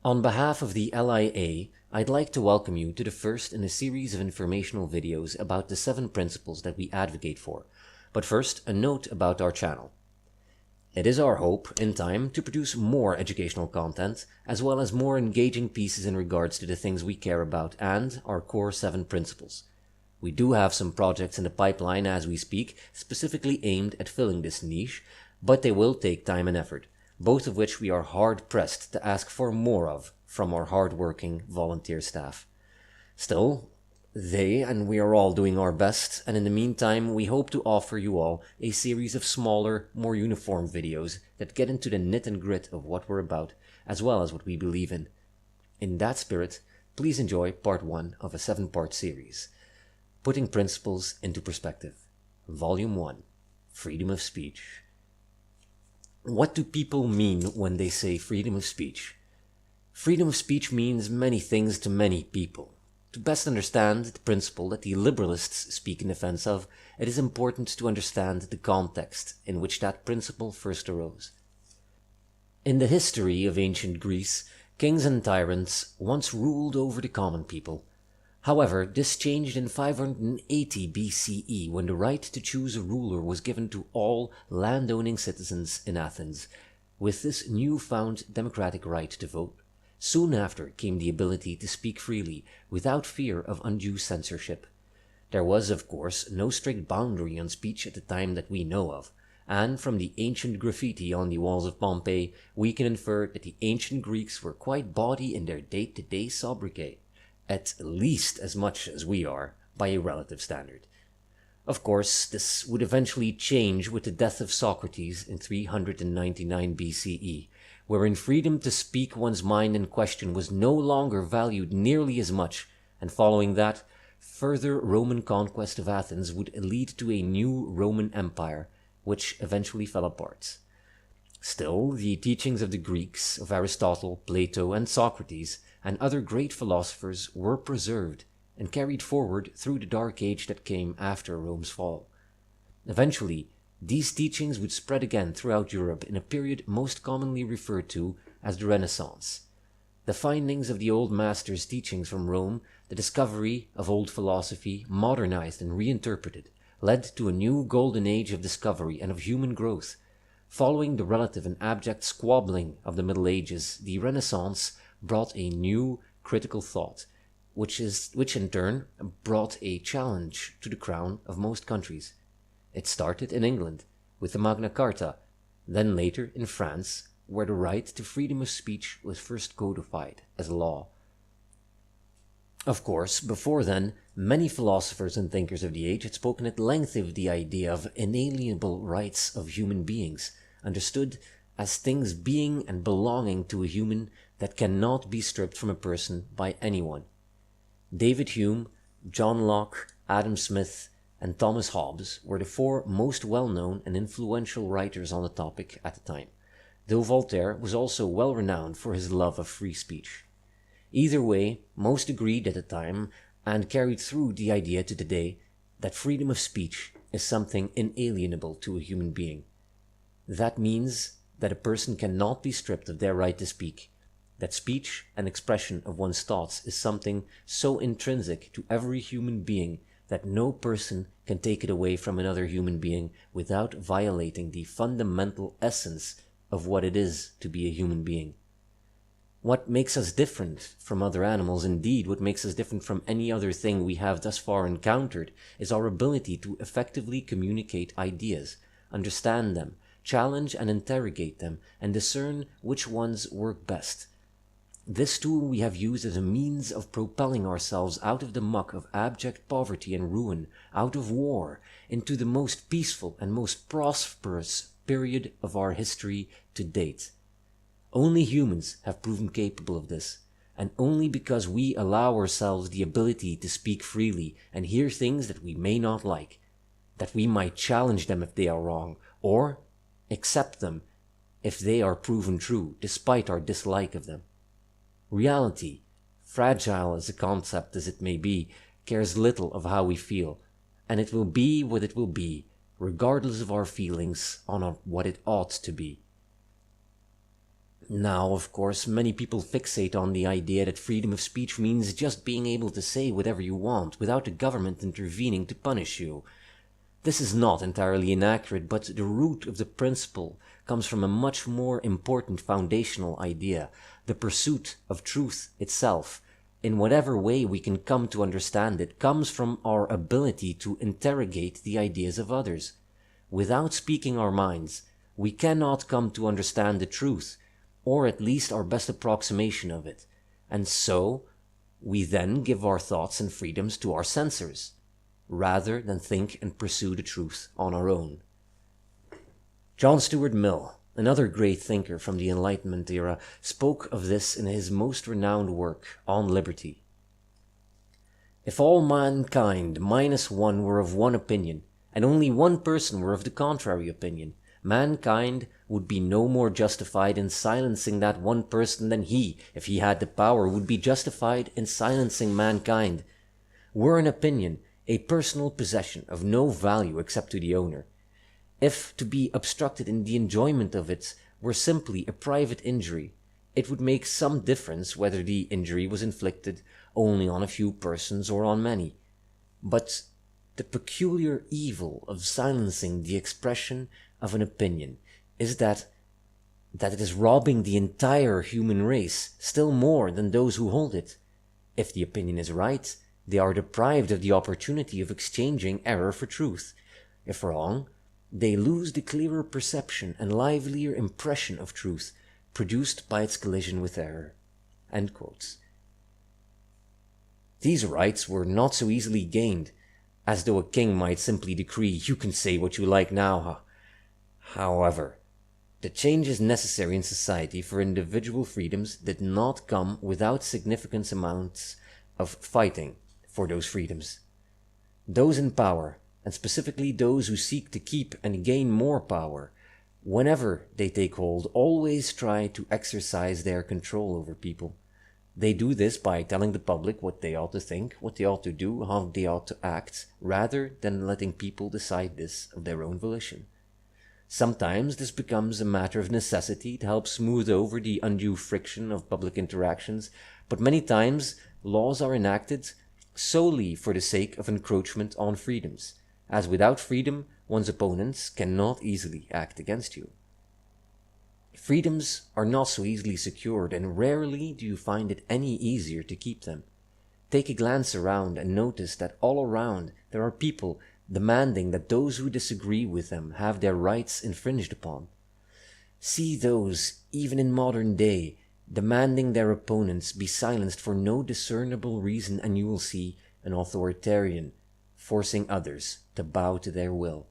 On behalf of the LIA, I'd like to welcome you to the first in a series of informational videos about the 7 principles that we advocate for. But first, a note about our channel. It is our hope, in time, to produce more educational content, as well as more engaging pieces in regards to the things we care about and our core 7 principles. We do have some projects in the pipeline as we speak, specifically aimed at filling this niche, but they will take time and effort, both of which we are hard-pressed to ask for more of from our hard-working volunteer staff. Still, they and we are all doing our best, and in the meantime we hope to offer you all a series of smaller, more uniform videos that get into the nit and grit of what we're about, as well as what we believe in. In that spirit, please enjoy part 1 of a 7-part series, Putting Principles into Perspective, Volume 1, Freedom of Speech. What do people mean when they say freedom of speech? Freedom of speech means many things to many people. To best understand the principle that the liberalists speak in defense of, it is important to understand the context in which that principle first arose. In the history of ancient Greece, kings and tyrants once ruled over the common people. However, this changed in 580 BCE when the right to choose a ruler was given to all land-owning citizens in Athens. With this newfound democratic right to vote, soon after came the ability to speak freely without fear of undue censorship. There was, of course, no strict boundary on speech at the time that we know of, and from the ancient graffiti on the walls of Pompeii, we can infer that the ancient Greeks were quite bawdy in their day-to-day sobriquet, at least as much as we are, by a relative standard. Of course, this would eventually change with the death of Socrates in 399 BCE, wherein freedom to speak one's mind in question was no longer valued nearly as much, and following that, further Roman conquest of Athens would lead to a new Roman Empire, which eventually fell apart. Still, the teachings of the Greeks, of Aristotle, Plato, and Socrates, and other great philosophers were preserved and carried forward through the dark age that came after Rome's fall. Eventually, these teachings would spread again throughout Europe in a period most commonly referred to as the Renaissance. The findings of the old masters' teachings from Rome, the discovery of old philosophy, modernized and reinterpreted, led to a new golden age of discovery and of human growth. Following the relative and abject squabbling of the Middle Ages, the Renaissance brought a new critical thought, which in turn brought a challenge to the crown of most countries. It started in England with the Magna Carta, then later in France, where the right to freedom of speech was first codified as law. Of course, before then, many philosophers and thinkers of the age had spoken at length of the idea of inalienable rights of human beings, understood as things being and belonging to a human that cannot be stripped from a person by anyone. David Hume, John Locke, Adam Smith, and Thomas Hobbes were the 4 most well-known and influential writers on the topic at the time, though Voltaire was also well-renowned for his love of free speech. Either way, most agreed at the time, and carried through the idea to today, that freedom of speech is something inalienable to a human being. That means that a person cannot be stripped of their right to speak, that speech and expression of one's thoughts is something so intrinsic to every human being that no person can take it away from another human being without violating the fundamental essence of what it is to be a human being. What makes us different from other animals, indeed what makes us different from any other thing we have thus far encountered, is our ability to effectively communicate ideas, understand them, challenge and interrogate them, and discern which ones work best. This tool we have used as a means of propelling ourselves out of the muck of abject poverty and ruin, out of war, into the most peaceful and most prosperous period of our history to date. Only humans have proven capable of this, and only because we allow ourselves the ability to speak freely and hear things that we may not like, that we might challenge them if they are wrong, or accept them if they are proven true, despite our dislike of them. Reality, fragile as a concept as it may be, cares little of how we feel, and it will be what it will be, regardless of our feelings on what it ought to be. Now, of course, many people fixate on the idea that freedom of speech means just being able to say whatever you want without the government intervening to punish you. This is not entirely inaccurate, but the root of the principle comes from a much more important foundational idea, the pursuit of truth itself. In whatever way we can come to understand it, comes from our ability to interrogate the ideas of others. Without speaking our minds, we cannot come to understand the truth, or at least our best approximation of it, and so we then give our thoughts and freedoms to our censors, rather than think and pursue the truth on our own. John Stuart Mill, another great thinker from the Enlightenment era, spoke of this in his most renowned work, On Liberty. If all mankind minus one were of one opinion, and only one person were of the contrary opinion, mankind would be no more justified in silencing that one person than he, if he had the power, would be justified in silencing mankind. Were an opinion a personal possession of no value except to the owner, if to be obstructed in the enjoyment of it were simply a private injury, it would make some difference whether the injury was inflicted only on a few persons or on many. But the peculiar evil of silencing the expression of an opinion is that it is robbing the entire human race still more than those who hold it. If the opinion is right, they are deprived of the opportunity of exchanging error for truth. If wrong, they lose the clearer perception and livelier impression of truth produced by its collision with error." End quotes. These rights were not so easily gained, as though a king might simply decree, "You can say what you like now." However, the changes necessary in society for individual freedoms did not come without significant amounts of fighting for those freedoms. Those in power, and specifically those who seek to keep and gain more power, whenever they take hold, always try to exercise their control over people. They do this by telling the public what they ought to think, what they ought to do, how they ought to act, rather than letting people decide this of their own volition. Sometimes this becomes a matter of necessity to help smooth over the undue friction of public interactions, but many times laws are enacted solely for the sake of encroachment on freedoms, as without freedom one's opponents cannot easily act against you. Freedoms are not so easily secured, and rarely do you find it any easier to keep them. Take a glance around and notice that all around there are people demanding that those who disagree with them have their rights infringed upon. See those, even in modern day, demanding their opponents be silenced for no discernible reason, and you will see an authoritarian forcing others to bow to their will.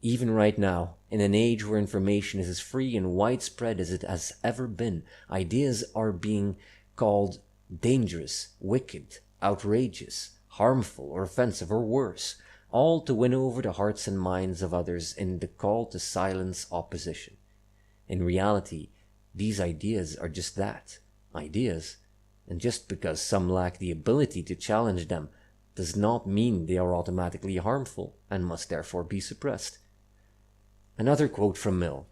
Even right now, in an age where information is as free and widespread as it has ever been, ideas are being called dangerous, wicked, outrageous, harmful, or offensive, or worse, all to win over the hearts and minds of others in the call to silence opposition. In reality, these ideas are just that, ideas, and just because some lack the ability to challenge them does not mean they are automatically harmful and must therefore be suppressed. Another quote from Mill: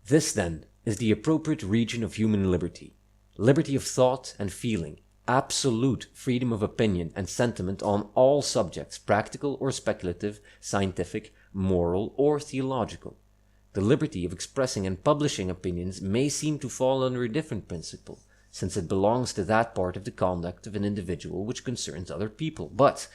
"This, then, is the appropriate region of human liberty, liberty of thought and feeling, absolute freedom of opinion and sentiment on all subjects, practical or speculative, scientific, moral or theological. The liberty of expressing and publishing opinions may seem to fall under a different principle, since it belongs to that part of the conduct of an individual which concerns other people, but,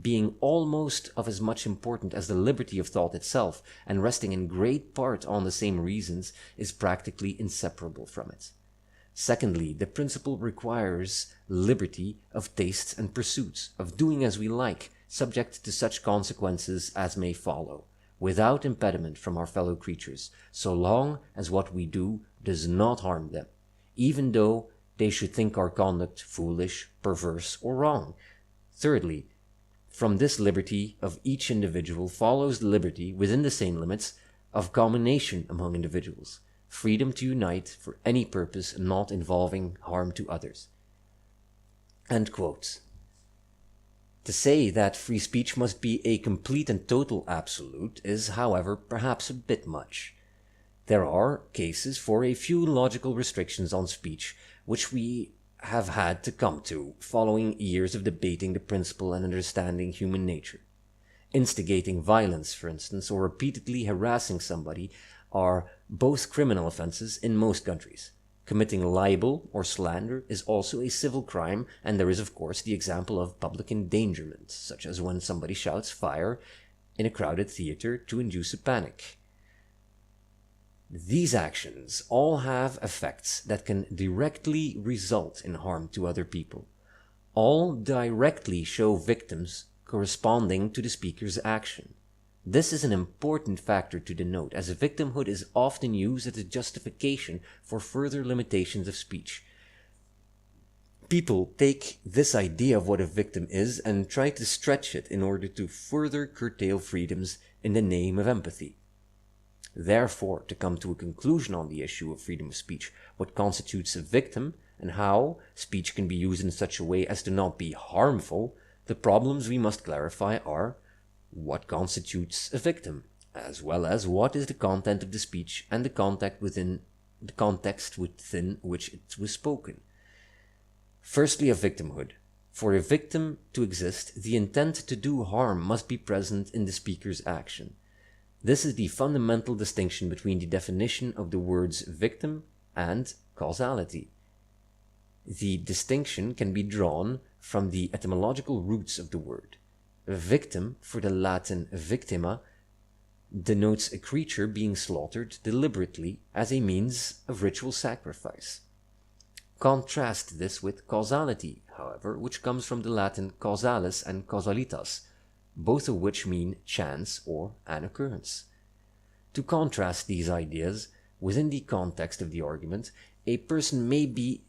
being almost of as much importance as the liberty of thought itself, and resting in great part on the same reasons, is practically inseparable from it. Secondly, the principle requires liberty of tastes and pursuits, of doing as we like, subject to such consequences as may follow, without impediment from our fellow creatures, so long as what we do does not harm them, even though they should think our conduct foolish, perverse, or wrong. Thirdly, from this liberty of each individual follows the liberty, within the same limits, of combination among individuals, freedom to unite for any purpose not involving harm to others." End quote. To say that free speech must be a complete and total absolute is, however, perhaps a bit much. There are cases for a few logical restrictions on speech, which we have had to come to following years of debating the principle and understanding human nature. Instigating violence, for instance, or repeatedly harassing somebody are both criminal offenses in most countries. Committing libel or slander is also a civil crime, and there is of course the example of public endangerment, such as when somebody shouts fire in a crowded theater to induce a panic. These actions all have effects that can directly result in harm to other people. All directly show victims corresponding to the speaker's action. This is an important factor to denote, as victimhood is often used as a justification for further limitations of speech. People take this idea of what a victim is and try to stretch it in order to further curtail freedoms in the name of empathy. Therefore, to come to a conclusion on the issue of freedom of speech, what constitutes a victim, and how speech can be used in such a way as to not be harmful, the problems we must clarify are: what constitutes a victim, as well as what is the content of the speech and the context within which it was spoken. Firstly, of victimhood. For a victim to exist, the intent to do harm must be present in the speaker's action. This is the fundamental distinction between the definition of the words victim and causality. The distinction can be drawn from the etymological roots of the word. A victim, for the Latin victima, denotes a creature being slaughtered deliberately as a means of ritual sacrifice. Contrast this with causality, however, which comes from the Latin causalis and causalitas, both of which mean chance or an occurrence. To contrast these ideas, within the context of the argument, a person may be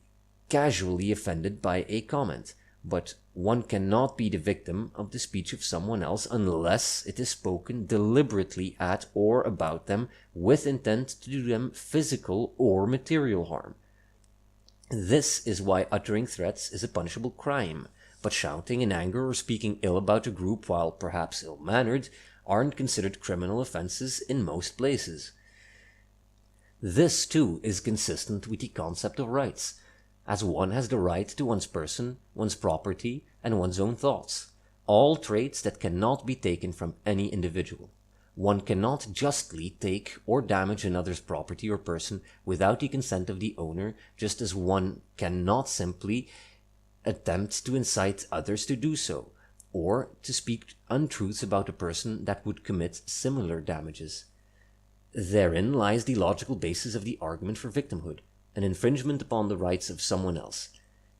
casually offended by a comment, but one cannot be the victim of the speech of someone else unless it is spoken deliberately at or about them with intent to do them physical or material harm. This is why uttering threats is a punishable crime, but shouting in anger or speaking ill about a group while perhaps ill-mannered aren't considered criminal offenses in most places. This, too, is consistent with the concept of rights, as one has the right to one's person, one's property, and one's own thoughts, all traits that cannot be taken from any individual. One cannot justly take or damage another's property or person without the consent of the owner, just as one cannot simply attempt to incite others to do so, or to speak untruths about a person that would commit similar damages. Therein lies the logical basis of the argument for victimhood, an infringement upon the rights of someone else.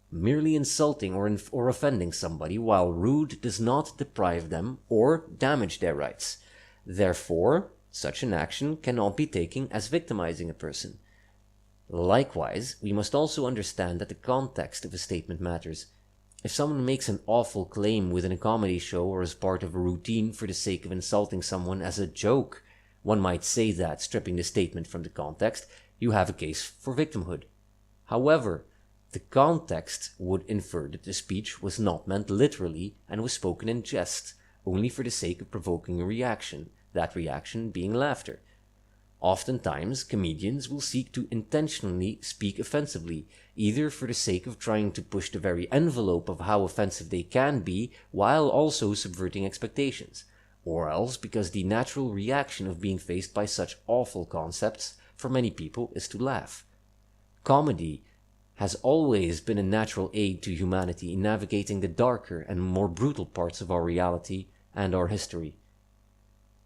Merely insulting or offending somebody while rude does not deprive them or damage their rights. Therefore, such an action cannot be taken as victimizing a person. Likewise, we must also understand that the context of a statement matters. If someone makes an awful claim within a comedy show or as part of a routine for the sake of insulting someone as a joke, one might say that, stripping the statement from the context, you have a case for victimhood. However, the context would infer that the speech was not meant literally and was spoken in jest, only for the sake of provoking a reaction, that reaction being laughter. Oftentimes, comedians will seek to intentionally speak offensively, either for the sake of trying to push the very envelope of how offensive they can be, while also subverting expectations, or else because the natural reaction of being faced by such awful concepts for many people is to laugh. Comedy has always been a natural aid to humanity in navigating the darker and more brutal parts of our reality and our history.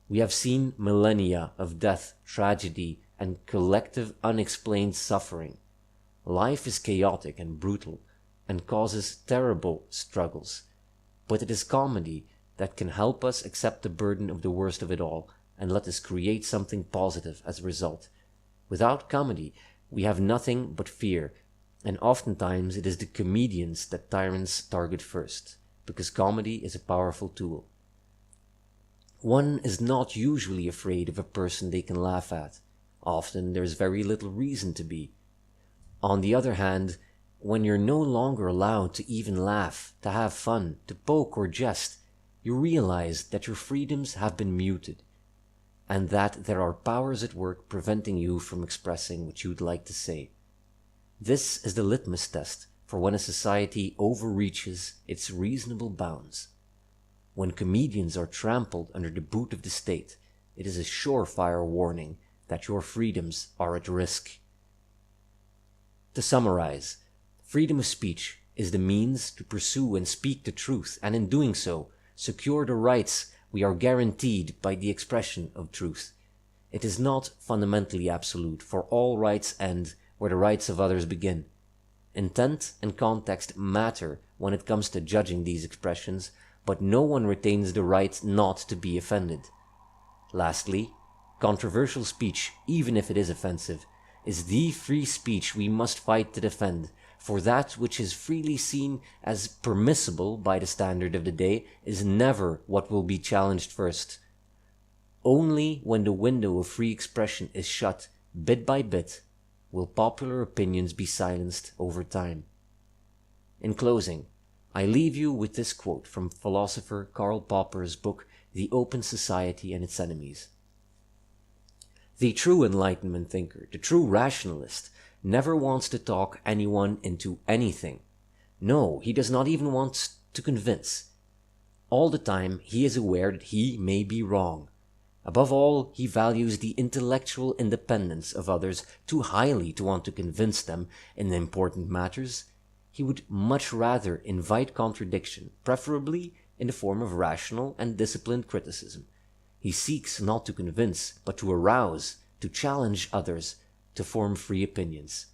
We have seen millennia of death, tragedy, and collective unexplained suffering. Life is chaotic and brutal, and causes terrible struggles. But it is comedy that can help us accept the burden of the worst of it all, and let us create something positive as a result. Without comedy, we have nothing but fear, and oftentimes it is the comedians that tyrants target first, because comedy is a powerful tool. One is not usually afraid of a person they can laugh at. Often there is very little reason to be. On the other hand, when you're no longer allowed to even laugh, to have fun, to poke or jest, you realize that your freedoms have been muted. and that there are powers at work preventing you from expressing what you'd like to say. This is the litmus test for when a society overreaches its reasonable bounds. When comedians are trampled under the boot of the state, it is a surefire warning that your freedoms are at risk. To summarize, freedom of speech is the means to pursue and speak the truth, and in doing so, secure the rights we are guaranteed by the expression of truth. It is not fundamentally absolute, for all rights end where the rights of others begin. Intent and context matter when it comes to judging these expressions, but no one retains the right not to be offended. Lastly, controversial speech, even if it is offensive, is the free speech we must fight to defend, for that which is freely seen as permissible by the standard of the day is never what will be challenged first. Only when the window of free expression is shut bit by bit will popular opinions be silenced over time. In closing, I leave you with this quote from philosopher Karl Popper's book The Open Society and Its Enemies. The true Enlightenment thinker, the true rationalist, never wants to talk anyone into anything. No, he does not even want to convince. All the time, he is aware that he may be wrong. Above all, he values the intellectual independence of others too highly to want to convince them in important matters. He would much rather invite contradiction, preferably in the form of rational and disciplined criticism. He seeks not to convince, but to arouse, to challenge others, to form free opinions.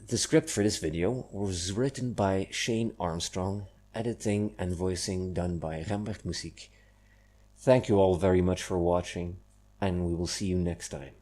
The script for this video was written by Shane Armstrong, editing and voicing done by Rembert Muziek. Thank you all very much for watching, and we will see you next time.